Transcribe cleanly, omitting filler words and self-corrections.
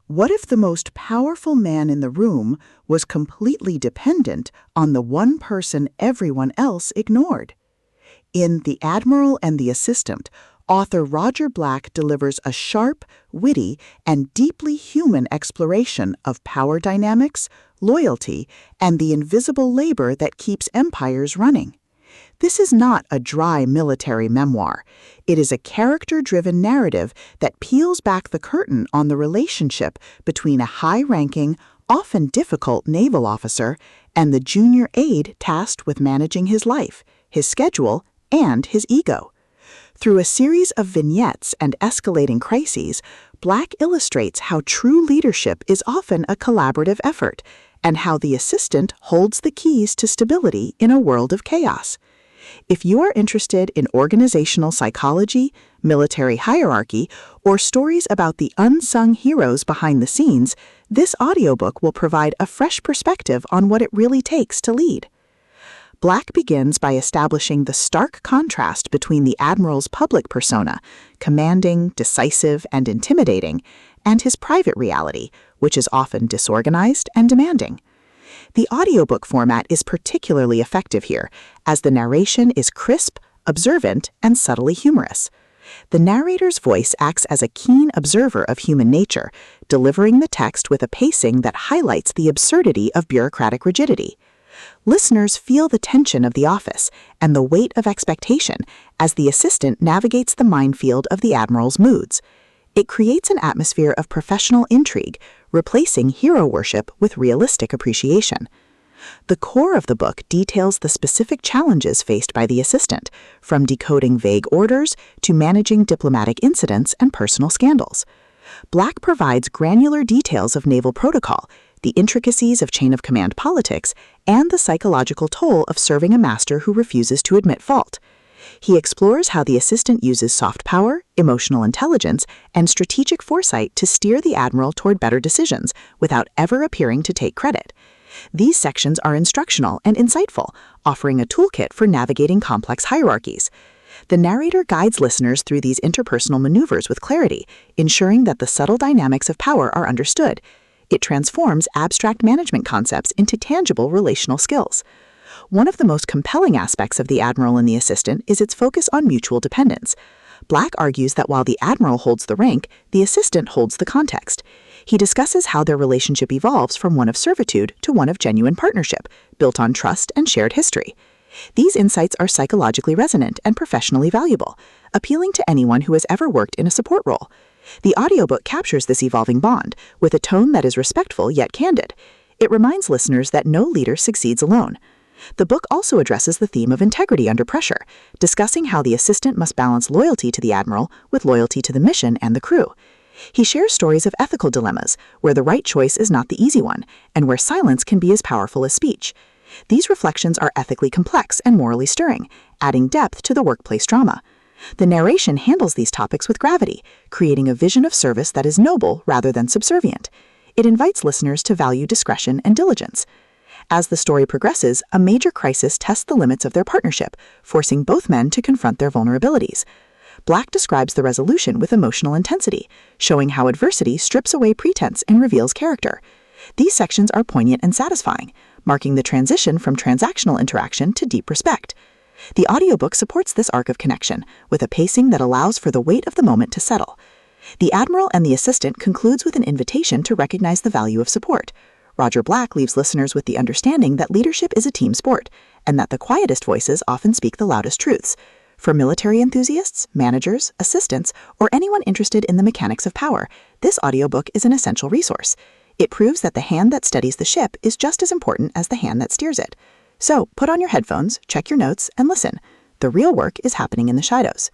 What if the most powerful man in the room was completely dependent on the one person everyone else ignored? In The Admiral and the Assistant, author Roger Black delivers a sharp, witty, and deeply human exploration of power dynamics, loyalty, and the invisible labor that keeps empires running. This is not a dry military memoir. It is a character-driven narrative that peels back the curtain on the relationship between a high-ranking, often difficult naval officer and the junior aide tasked with managing his life, his schedule, and his ego. Through a series of vignettes and escalating crises, Black illustrates how true leadership is often a collaborative effort, and how the assistant holds the keys to stability in a world of chaos. If you are interested in organizational psychology, military hierarchy, or stories about the unsung heroes behind the scenes, this audiobook will provide a fresh perspective on what it really takes to lead. Black begins by establishing the stark contrast between the Admiral's public persona, commanding, decisive, and intimidating, and his private reality, which is often disorganized and demanding. The audiobook format is particularly effective here, as the narration is crisp, observant, and subtly humorous. The narrator's voice acts as a keen observer of human nature, delivering the text with a pacing that highlights the absurdity of bureaucratic rigidity. Listeners feel the tension of the office and the weight of expectation as the assistant navigates the minefield of the Admiral's moods. It creates an atmosphere of professional intrigue, replacing hero worship with realistic appreciation. The core of the book details the specific challenges faced by the assistant, from decoding vague orders to managing diplomatic incidents and personal scandals. Black provides granular details of naval protocol, the intricacies of chain-of-command politics, and the psychological toll of serving a master who refuses to admit fault. He explores how the assistant uses soft power, emotional intelligence, and strategic foresight to steer the admiral toward better decisions without ever appearing to take credit. These sections are instructional and insightful, offering a toolkit for navigating complex hierarchies. The narrator guides listeners through these interpersonal maneuvers with clarity, ensuring that the subtle dynamics of power are understood. It transforms abstract management concepts into tangible relational skills. One of the most compelling aspects of The Admiral and the Assistant is its focus on mutual dependence. Black argues that while the Admiral holds the rank, the assistant holds the context. He discusses how their relationship evolves from one of servitude to one of genuine partnership, built on trust and shared history. These insights are psychologically resonant and professionally valuable, appealing to anyone who has ever worked in a support role. The audiobook captures this evolving bond, with a tone that is respectful yet candid. It reminds listeners that no leader succeeds alone. The book also addresses the theme of integrity under pressure, discussing how the assistant must balance loyalty to the admiral with loyalty to the mission and the crew. He shares stories of ethical dilemmas, where the right choice is not the easy one, and where silence can be as powerful as speech. These reflections are ethically complex and morally stirring, adding depth to the workplace drama. The narration handles these topics with gravity, creating a vision of service that is noble rather than subservient. It invites listeners to value discretion and diligence. As the story progresses, a major crisis tests the limits of their partnership, forcing both men to confront their vulnerabilities. Black describes the resolution with emotional intensity, showing how adversity strips away pretense and reveals character. These sections are poignant and satisfying, marking the transition from transactional interaction to deep respect. The audiobook supports this arc of connection, with a pacing that allows for the weight of the moment to settle. The Admiral and the Assistant concludes with an invitation to recognize the value of support. Roger Black leaves listeners with the understanding that leadership is a team sport, and that the quietest voices often speak the loudest truths. For military enthusiasts, managers, assistants, or anyone interested in the mechanics of power, this audiobook is an essential resource. It proves that the hand that steadies the ship is just as important as the hand that steers it. So, put on your headphones, check your notes, and listen. The real work is happening in the shadows.